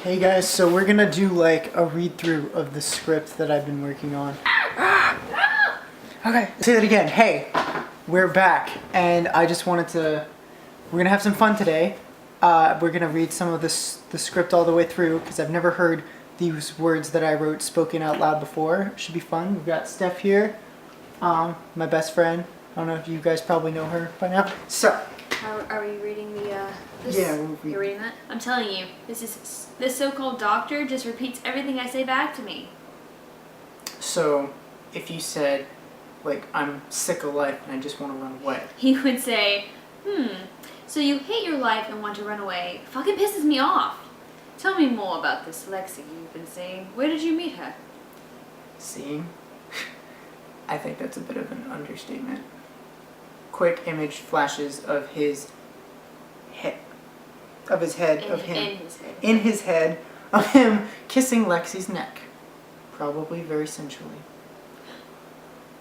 Hey guys, so we're gonna do like a read through of the script that I've been working on. Okay, say that again. Hey, we're back, and I just wanted to. We're gonna have some fun today. We're gonna read some of the script all the way through because I've never heard these words that I wrote spoken out loud before. It should be fun. We've got Steph here, my best friend. I don't know if you guys probably know her by now. So. Are we reading the, Yeah, you're reading that? I'm telling you, this so-called doctor just repeats everything I say back to me. So, if you said, like, I'm sick of life and I just want to run away. He would say, so you hate your life and want to run away. Fucking pisses me off. Tell me more about this Lexi you've been seeing. Where did you meet her? Seeing? I think that's a bit of an understatement. Quick image flashes of his head, of his head, of him, in his head, of him kissing Lexi's neck, probably very sensually.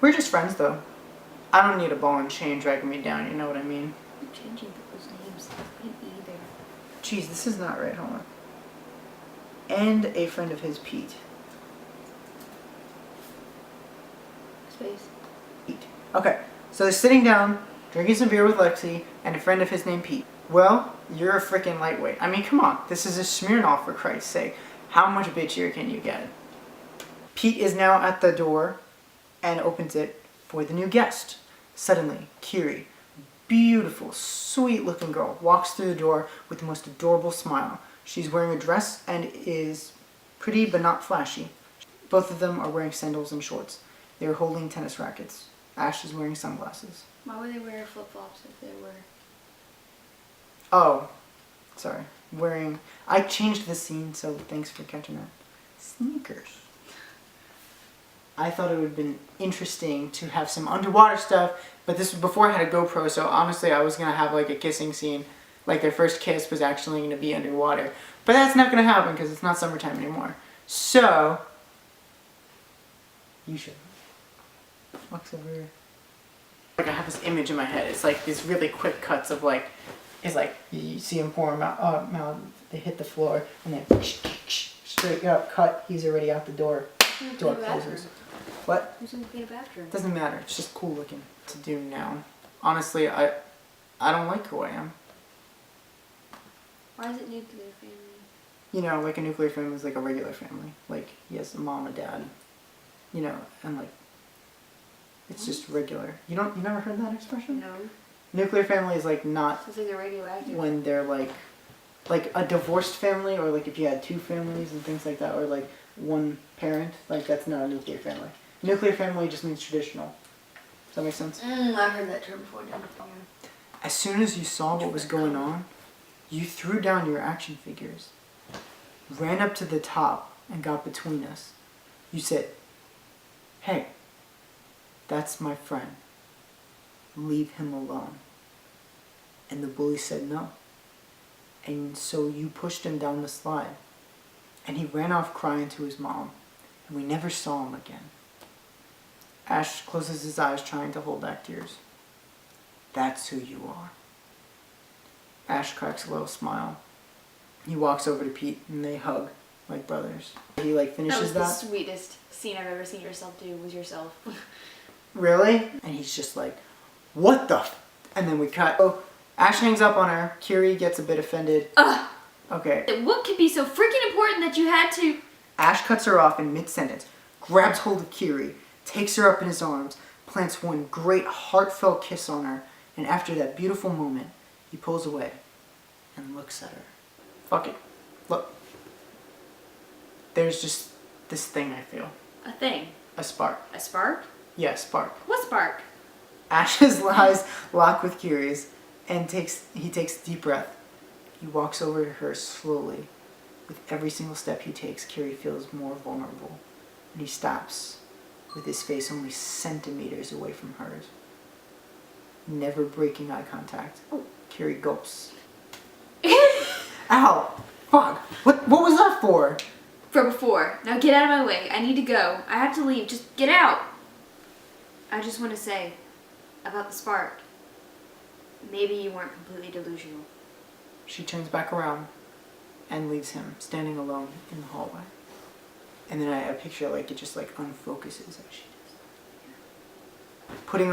We're just friends, though. I don't need a ball and chain dragging me down. You know what I mean? I'm changing people's names. I can't either. Jeez, this is not right. Hold on. And a friend of his, Pete. Space. Pete. Okay. So they're sitting down, drinking some beer with Lexi, and a friend of his named Pete. Well, you're a freaking lightweight. I mean, come on. This is a Smirnoff, for Christ's sake. How much bitchier can you get? Pete is now at the door and opens it for the new guest. Suddenly, Kiri, beautiful, sweet-looking girl, walks through the door with the most adorable smile. She's wearing a dress and is pretty but not flashy. Both of them are wearing sandals and shorts. They're holding tennis rackets. Ash is wearing sunglasses. Why would they wear flip-flops if they were... Oh, sorry. I changed the scene, so thanks for catching that. Sneakers. I thought it would have been interesting to have some underwater stuff, but this was before I had a GoPro, so honestly I was going to have like a kissing scene. Like their first kiss was actually going to be underwater. But that's not going to happen because it's not summertime anymore. So, you should. What's over here? Like I have this image in my head. It's like these really quick cuts of like, it's like you see him pour him out, they hit the floor, and then straight up cut. He's already out the door. Door closes. What? Who's gonna clean a bathroom? Doesn't matter. It's just cool looking to do now. Honestly, I don't like who I am. Why is it nuclear family? You know, like a nuclear family is like a regular family. Like he has a mom, a dad. You know, and like it's just regular. You never heard that expression? No. Nuclear family is like not. It's like they're radioactive. When they're like a divorced family, or like if you had two families and things like that, or like one parent, like that's not a nuclear family. Nuclear family just means traditional. Does that make sense? I've heard that term before. As soon as you saw what was going on, you threw down your action figures, ran up to the top, and got between us. You said, "Hey, that's my friend. Leave him alone." And the bully said no. And so you pushed him down the slide. And he ran off crying to his mom. And we never saw him again. Ash closes his eyes trying to hold back tears. That's who you are. Ash cracks a little smile. He walks over to Pete and they hug like brothers. He like finishes that. That was the sweetest scene I've ever seen yourself do, was yourself. Really? And he's just like, what the f-? And then we cut. Oh, Ash hangs up on her. Kiri gets a bit offended. Ugh. Okay. What could be so freaking important that you had to... Ash cuts her off in mid-sentence, grabs hold of Kiri, takes her up in his arms, plants one great heartfelt kiss on her, and after that beautiful moment, he pulls away and looks at her. Fuck it. Look. There's just this thing I feel. A thing? A spark. A spark? Yeah, spark. What spark? Ash's eyes lock with Kiri's, and he takes a deep breath. He walks over to her slowly. With every single step he takes, Kiri feels more vulnerable. And he stops, with his face only centimeters away from hers. Never breaking eye contact. Oh. Kiri gulps. Ow! Fuck! What was that for? For before. Now get out of my way. I need to go. I have to leave. Just get out. I just want to say about the spark. Maybe you weren't completely delusional. She turns back around and leaves him standing alone in the hallway. And then I picture like it just like unfocuses as she does. Putting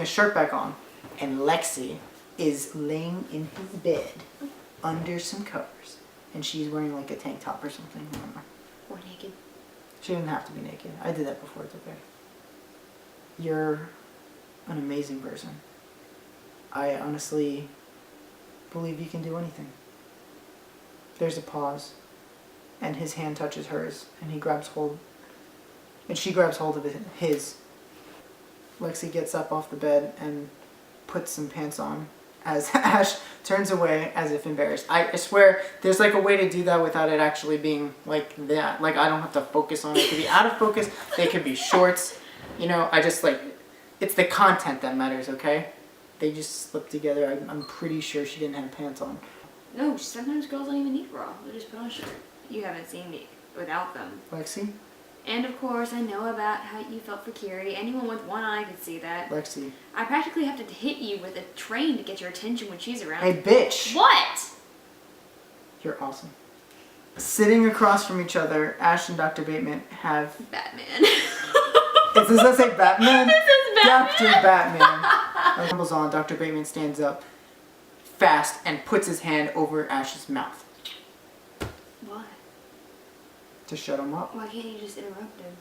a shirt back on, and Lexi is laying in his bed under some covers, and she's wearing like a tank top or something. I don't know. Or naked. She didn't have to be naked. I did that before. It's okay. You're an amazing person. I honestly believe you can do anything. There's a pause, and his hand touches hers, and he grabs hold, and she grabs hold of his. Lexi gets up off the bed and puts some pants on as Ash turns away as if embarrassed. I swear there's like a way to do that without it actually being like that. Like I don't have to focus on it. It could be out of focus. They could be shorts. You know, I just like, it's the content that matters, okay? They just slipped together. I'm pretty sure she didn't have pants on. No, sometimes girls don't even need bra. They just put on a shirt. You haven't seen me without them. Lexi? And of course, I know about how you felt for Kiri. Anyone with one eye could see that. Lexi. I practically have to hit you with a train to get your attention when she's around. Hey, bitch! What? You're awesome. Sitting across from each other, Ash and Dr. Bateman have... Batman. Does this say Batman? This is Dr. Batman. Batman. Rumbles on, Dr. Bateman stands up fast and puts his hand over Ash's mouth Why? to shut him up. Why can't you just interrupt him?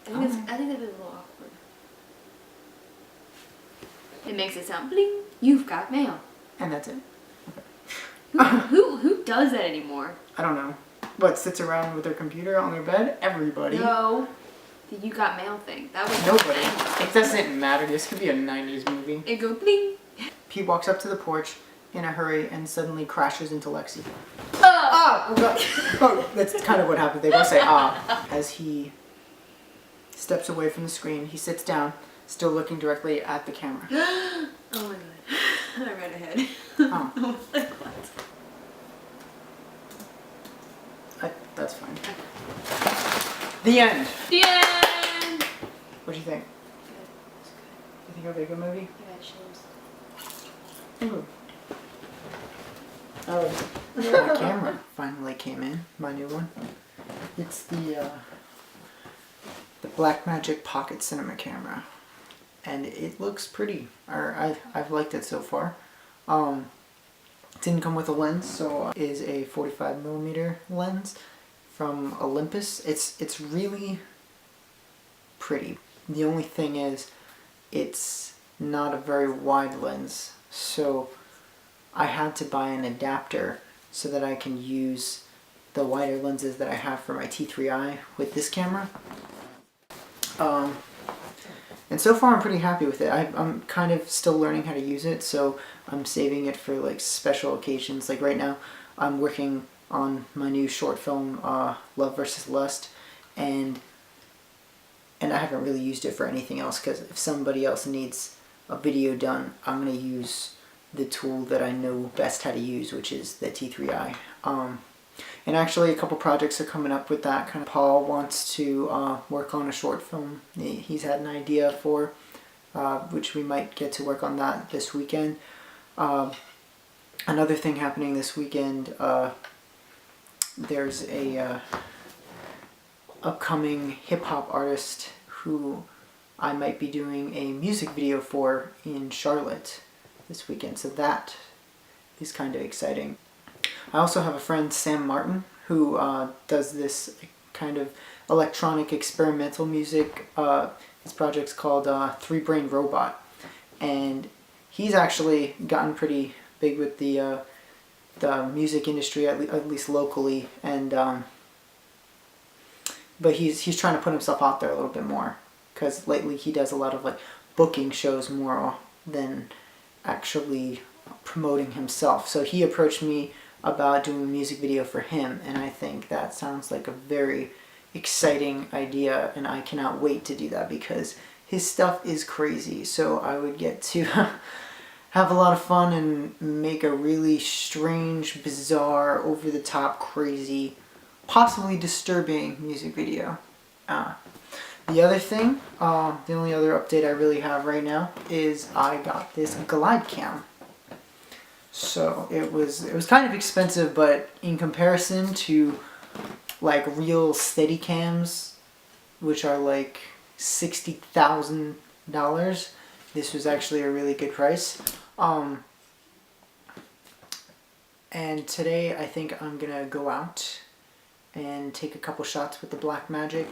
I think that'd be a little awkward. It makes it sound bling. You've got mail. And that's it. Who does that anymore? I don't know. What, sits around with their computer on their bed? Everybody. No. The you got mail thing. That was Nobody. It doesn't matter. This could be a 90s movie. It go bling. Pete walks up to the porch in a hurry and suddenly crashes into Lexi. Ah! Oh, God. Oh, that's kind of what happened. They both say ah. As he steps away from the screen, he sits down, still looking directly at the camera. Oh my god. I read ahead. Oh. I was like, what? That's fine. The end. The end! What do you think? Good. It's good. You think it'll be a good movie? I got chills. Ooh. Oh, my camera finally came in. My new one. It's the Blackmagic Pocket Cinema camera, and it looks pretty. I've liked it so far. It didn't come with a lens, so it is a 45mm lens from Olympus. It's really pretty. The only thing is, it's not a very wide lens, so I had to buy an adapter so that I can use the wider lenses that I have for my T3i with this camera. And so far I'm pretty happy with it. I'm kind of still learning how to use it, so I'm saving it for like special occasions. Like right now I'm working on my new short film, Love vs. Lust, and I haven't really used it for anything else, because if somebody else needs a video done, I'm going to use the tool that I know best how to use, which is the T3i. And actually a couple projects are coming up with that. Kind of Paul wants to work on a short film he's had an idea for, which we might get to work on that this weekend. Another thing happening this weekend, there's a upcoming hip-hop artist who I might be doing a music video for in Charlotte this weekend, so that is kind of exciting. I also have a friend, Sam Martin, who does this kind of electronic experimental music. His project's called Three Brain Robot, and he's actually gotten pretty big with the music industry, at least locally, and but he's trying to put himself out there a little bit more, because lately he does a lot of like booking shows more than actually promoting himself. So he approached me about doing a music video for him, and I think that sounds like a very exciting idea, and I cannot wait to do that because his stuff is crazy. So I would get to have a lot of fun and make a really strange, bizarre, over-the-top, crazy, possibly disturbing music video. The other thing, the only other update I really have right now is I got this glide cam. So it was kind of expensive, but in comparison to like real Steadicams, which are like $60,000, this was actually a really good price. And today I think I'm gonna go out and take a couple shots with the Blackmagic.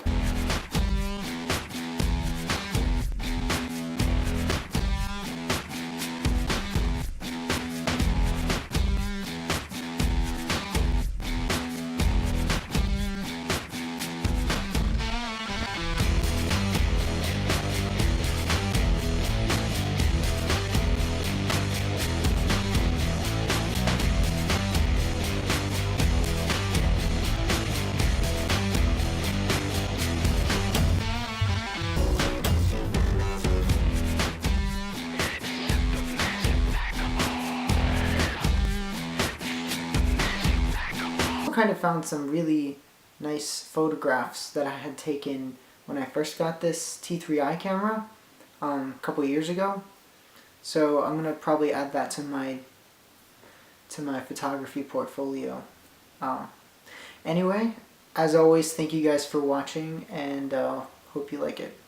Kind of found some really nice photographs that I had taken when I first got this T3i camera a couple years ago. So I'm gonna probably add that to my photography portfolio. Anyway, as always, thank you guys for watching, and hope you like it.